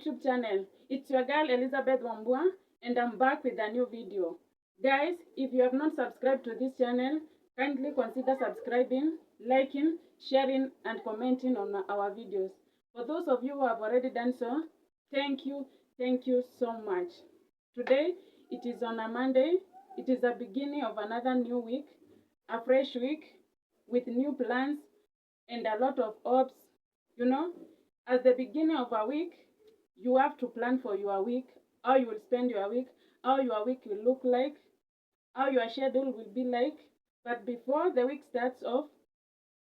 YouTube channel. It's your girl Elizabeth Wambua, and I'm back with a new video. Guys, if you have not subscribed to this channel, kindly consider subscribing, liking, sharing, and commenting on our videos. For those of you who have already done so, thank you so much. Today, it is on a Monday. It is the beginning of another new week, a fresh week with new plans and a lot of hopes. You know, at the beginning of a week, you have to plan for your week, how you will spend your week, how your week will look like, how your schedule will be like. But before the week starts off,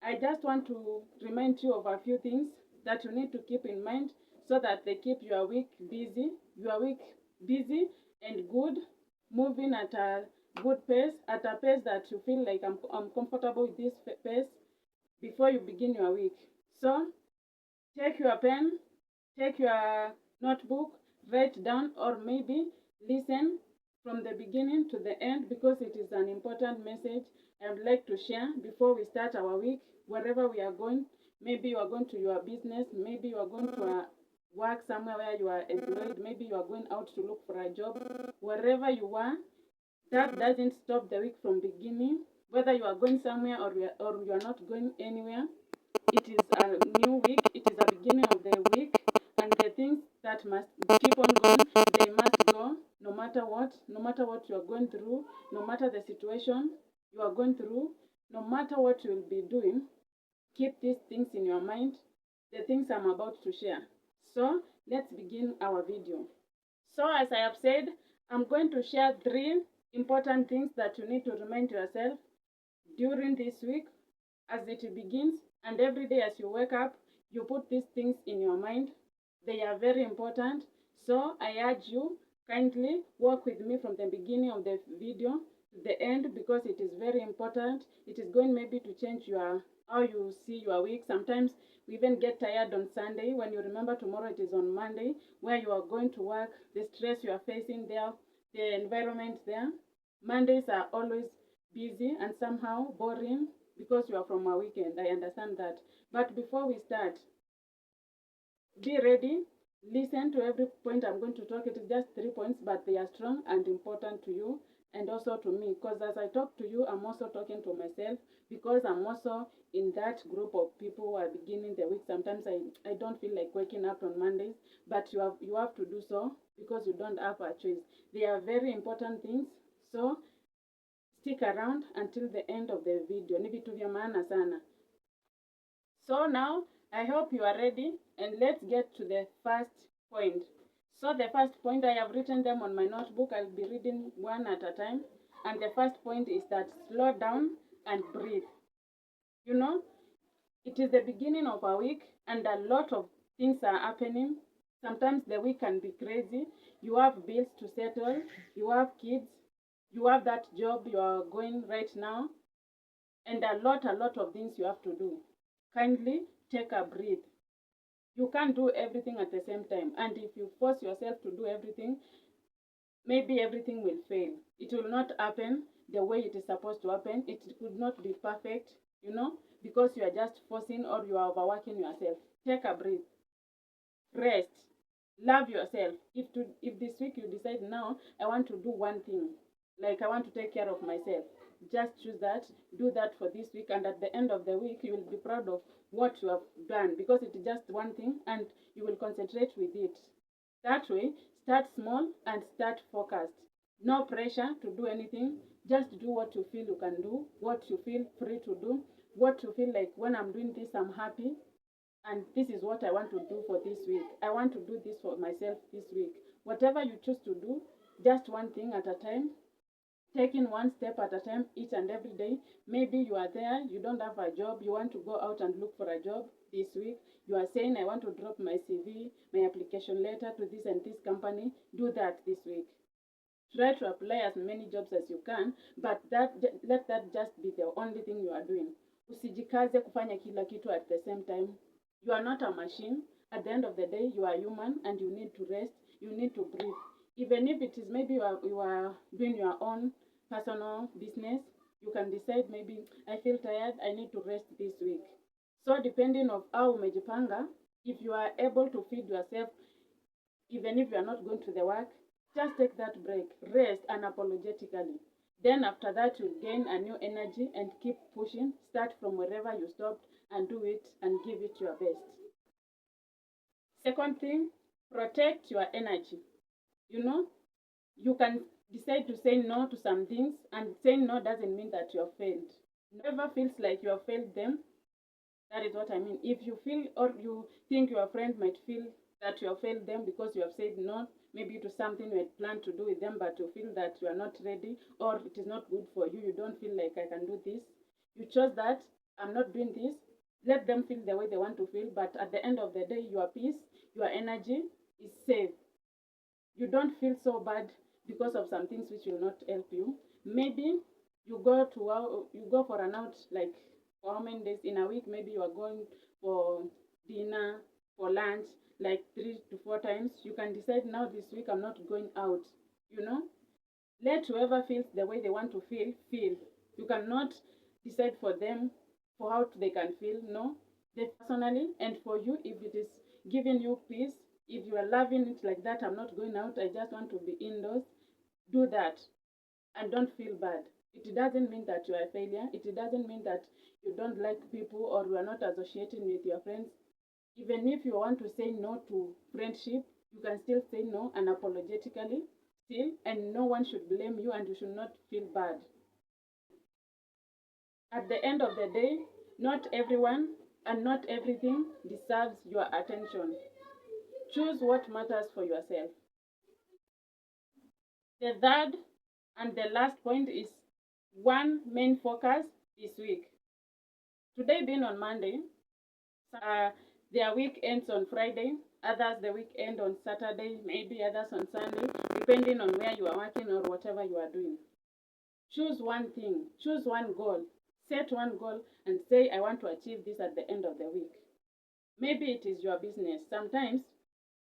I just want to remind you of a few things that you need to keep in mind so that they keep your week busy and good, moving at a good pace, at a pace that you feel like I'm comfortable with this pace before you begin your week. So take your pen, take your notebook, write down, or maybe listen from the beginning to the end, because it is an important message I would like to share before we start our week, wherever we are going. Maybe you are going to your business, maybe you are going to work somewhere where you are employed, maybe you are going out to look for a job. Wherever you are, that doesn't stop the week from beginning. Whether you are going somewhere or you are not going anywhere, it is a new week, it is the beginning of the week, and the things that must keep on going, they must go no matter what you are going through, no matter the situation you are going through, no matter what you will be doing. Keep these things in your mind, the things I'm about to share. So let's begin our video. So as I have said, I'm going to share 3 important things that you need to remind yourself during this week as it begins, and every day as you wake up, you put these things in your mind. They are very important. So I urge you, kindly walk with me from the beginning of the video to the end, because it is very important. It is going maybe to change how you see your week. Sometimes we even get tired on Sunday when you remember tomorrow it is on Monday, where you are going to work, the stress you are facing there, the environment there. Mondays are always busy and somehow boring because you are from a weekend. I understand that. But before we start, be ready. Listen to every point I'm going to talk. It is just 3 points, but they are strong and important to you and also to me. Because as I talk to you, I'm also talking to myself, because I'm also in that group of people who are beginning the week. Sometimes I don't feel like waking up on Mondays, but you have to do so because you don't have a choice. They are very important things. So stick around until the end of the video. Ni vitu vya maana sana. So now I hope you are ready, and let's get to the first point. So the first point, I have written them on my notebook. I'll be reading one at a time. And the first point is that slow down and breathe. You know, it is the beginning of a week and a lot of things are happening. Sometimes the week can be crazy. You have bills to settle, you have kids, you have that job you are going right now, and a lot of things you have to do. Kindly take a breath. You can't do everything at the same time, and if you force yourself to do everything, maybe everything will fail. It will not happen the way it is supposed to happen. It could not be perfect, because you are just forcing or you are overworking yourself. Take a breath. Rest. Love yourself. If this week you decide, now I want to do one thing, like I want to take care of myself, just choose that, do that for this week, and at the end of the week you will be proud of what you have done, because it is just one thing and you will concentrate with it. That way, start small and start focused. No pressure to do anything. Just do what you feel you can do, what you feel free to do, what you feel like, when I'm doing this I'm happy, and this is what I want to do for this week. I want to do this for myself this week. Whatever you choose to do, just one thing at a time, taking one step at a time, each and every day. Maybe you are there, you don't have a job, you want to go out and look for a job this week. You are saying, I want to drop my CV, my application letter to this and this company. Do that this week. Try to apply as many jobs as you can, but let that just be the only thing you are doing. Usijikaze kufanya kila kitu at the same time. You are not a machine. At the end of the day, you are human and you need to rest. You need to breathe. Even if it is maybe you are doing your own personal business, you can decide, maybe I feel tired, I need to rest this week. So depending on how umejipanga, if you are able to feed yourself even if you are not going to the work, just take that break, rest unapologetically. Then after that, you'll gain a new energy and keep pushing. Start from wherever you stopped and do it and give it your best. Second thing, protect your energy. You know, you can decide to say no to some things, and saying no doesn't mean that you have failed. Never feels like you have failed them. That is what I mean. If you feel or you think your friend might feel that you have failed them because you have said no, maybe to something you had planned to do with them, but you feel that you are not ready or it is not good for you, you don't feel like I can do this. You chose that, I'm not doing this. Let them feel the way they want to feel, but at the end of the day, your peace, your energy is safe. You don't feel so bad because of some things which will not help you. Maybe you go for an out like for how many days in a week? Maybe you are going for dinner, for lunch, like 3 to 4 times. You can decide now this week I'm not going out. You know, let whoever feels the way they want to feel feel. You cannot decide for them for how they can feel. No, they personally, and for you, if it is giving you peace, if you are loving it like that, I'm not going out, I just want to be indoors, do that and don't feel bad. It doesn't mean that you are a failure. It doesn't mean that you don't like people or you are not associating with your friends. Even if you want to say no to friendship, you can still say no unapologetically, still, and no one should blame you and you should not feel bad. At the end of the day, not everyone and not everything deserves your attention. Choose what matters for yourself. The third and the last point is one main focus this week. Today being on Monday, uh, their week ends on Friday, others the week end on Saturday, maybe others on Sunday, depending on where you are working or whatever you are doing. Choose one thing, choose one goal, set one goal and say, I want to achieve this at the end of the week. Maybe it is your business. Sometimes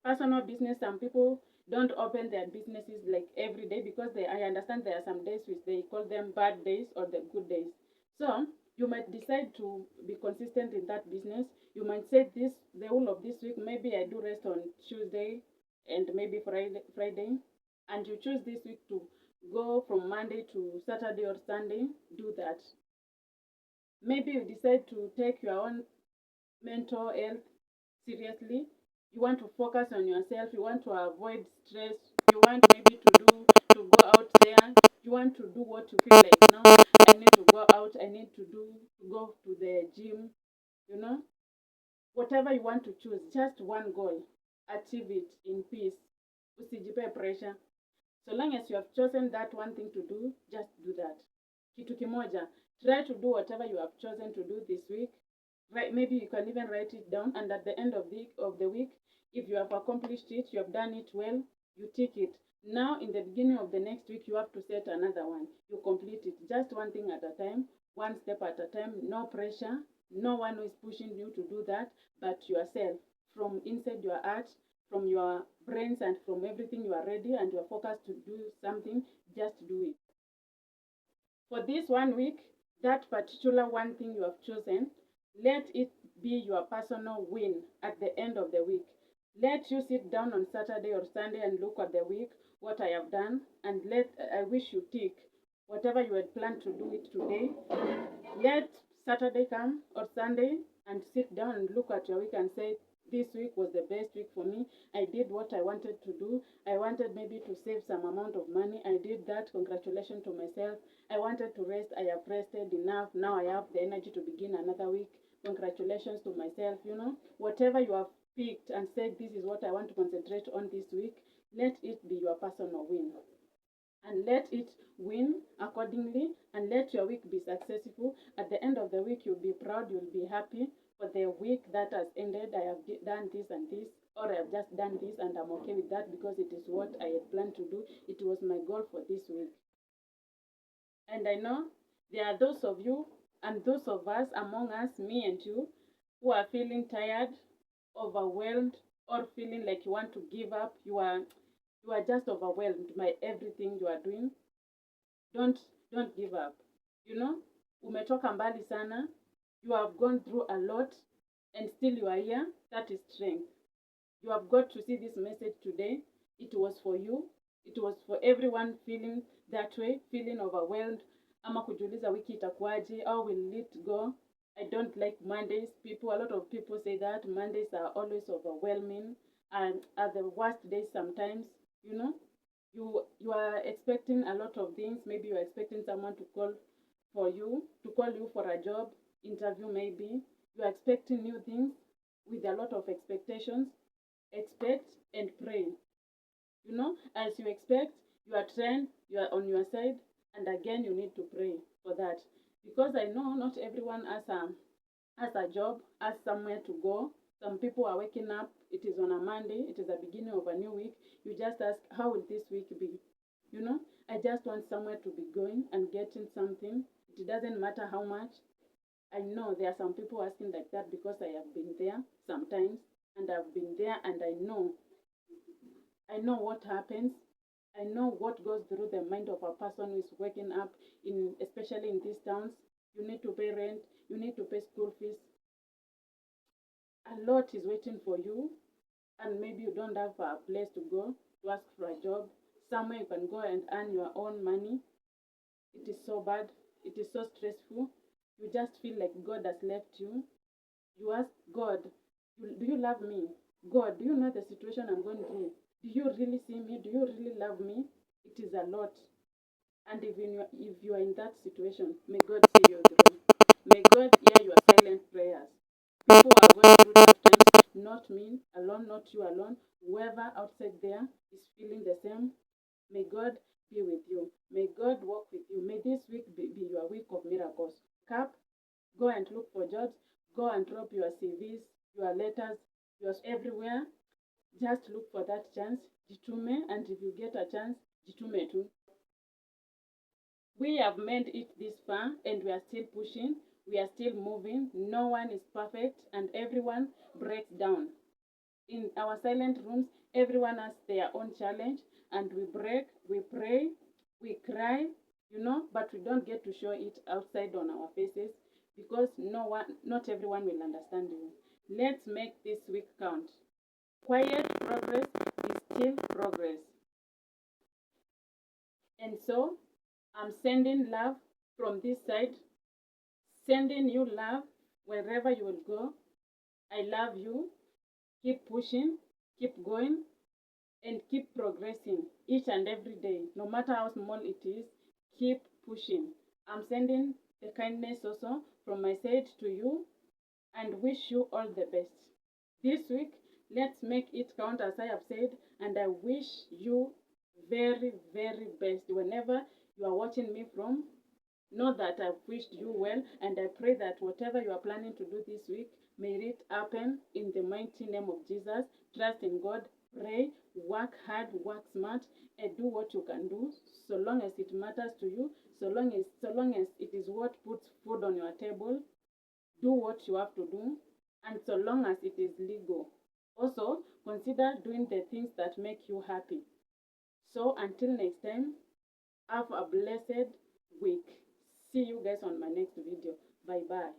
personal business, some people don't open their businesses like every day because I understand there are some days which they call them bad days or the good days. So you might decide to be consistent in that business. You might say this the whole of this week, maybe I do rest on Tuesday and maybe Friday, and you choose this week to go from Monday to Saturday or Sunday. Do that. Maybe you decide to take your own mental health seriously. You want to focus on yourself. You want to avoid stress. You want maybe to go out there. You want to do what you feel like now. I need to go out. I need to go to the gym. You know, whatever you want to choose, just one goal. Achieve it in peace. Usijipe pressure. So long as you have chosen that one thing to do, just do that. Kitu kimoja. Try to do whatever you have chosen to do this week. Right, maybe you can even write it down, and at the end of the week, if you have accomplished it, you have done it well, you tick it. Now, in the beginning of the next week, you have to set another one. You complete it, just one thing at a time, one step at a time. No pressure, no one who is pushing you to do that, but yourself from inside your heart, from your brains, and from everything. You are ready and you are focused to do something. Just do it. For this one week, that particular one thing you have chosen, let it be your personal win at the end of the week. Let you sit down on Saturday or Sunday and look at the week, what I have done, and I wish you tick whatever you had planned to do it today. Let Saturday come or Sunday and sit down and look at your week and say, this week was the best week for me. I did what I wanted to do. I wanted maybe to save some amount of money. I did that. Congratulations to myself. I wanted to rest. I have rested enough. Now I have the energy to begin another week. Congratulations to myself. You know, whatever you have picked and said, this is what I want to concentrate on this week, let it be your personal win. And let it win accordingly, and let your week be successful. At the end of the week, you'll be proud, you'll be happy for the week that has ended. I have done this and this, or I have just done this, and I'm okay with that because it is what I had planned to do. It was my goal for this week. And I know there are those of you and those of us among us, me and you, who are feeling tired, overwhelmed, or feeling like you want to give up. You are just overwhelmed by everything you are doing. Don't don't give up. You know, umetoka mbali sana. You have gone through a lot and still you are here. That is strength. You have got to see this message today. It was for you. It was for everyone feeling that way, feeling overwhelmed. Ama kujiuliza wiki itakuwaje? How will it go? I don't like Mondays. A lot of people say that Mondays are always overwhelming and are the worst days sometimes. You know, you are expecting a lot of things. Maybe you are expecting someone to call you for a job interview. Maybe you are expecting new things with a lot of expectations. Expect and pray. As you expect, you are trained, you are on your side, and again you need to pray for that. Because I know not everyone has a job, has somewhere to go. Some people are waking up, it is on a Monday, it is the beginning of a new week. You just ask, how will this week be? I just want somewhere to be going and getting something. It doesn't matter how much. I know there are some people asking like that because I have been there sometimes, and I've been there, and I know what happens. I know what goes through the mind of a person who is waking up especially in these towns. You need to pay rent, you need to pay school fees. A lot is waiting for you, and maybe you don't have a place to go to ask for a job, somewhere you can go and earn your own money. It is so bad. It is so stressful. You just feel like God has left you. You ask God, do you love me? God, do you know the situation I'm going through? Do you really see me? Do you really love me? It is a lot. And if you are in that situation, may God see you through. May God hear your silent prayers. People are going through tough times, not me alone, not you alone. Whoever outside there is feeling the same. May God be with you. May God walk with you. May this week be your week of miracles. Cap, go and look for jobs. Go and drop your CVs, your letters, yours everywhere. Just look for that chance. Jitume, and if you get a chance, jitume too. We have made it this far, and we are still pushing. We are still moving. No one is perfect, and everyone breaks down. In our silent rooms, everyone has their own challenge, and we break, we pray, we cry, but we don't get to show it outside on our faces because not everyone will understand you. Let's make this week count. Quiet progress is still progress. And so I'm sending love from this side, sending you love wherever you will go. I love you. Keep pushing, keep going, and keep progressing each and every day. No matter how small it is, keep pushing. I'm sending the kindness also from my side to you and wish you all the best. This week, let's make it count as I have said, and I wish you very, very best. Whenever you are watching me from, know that I've wished you well, and I pray that whatever you are planning to do this week, may it happen in the mighty name of Jesus. Trust in God, pray, work hard, work smart, and do what you can do, so long as it matters to you, so long as it is what puts food on your table. Do what you have to do, and so long as it is legal. Also, consider doing the things that make you happy. So until next time, have a blessed week. See you guys on my next video. Bye bye.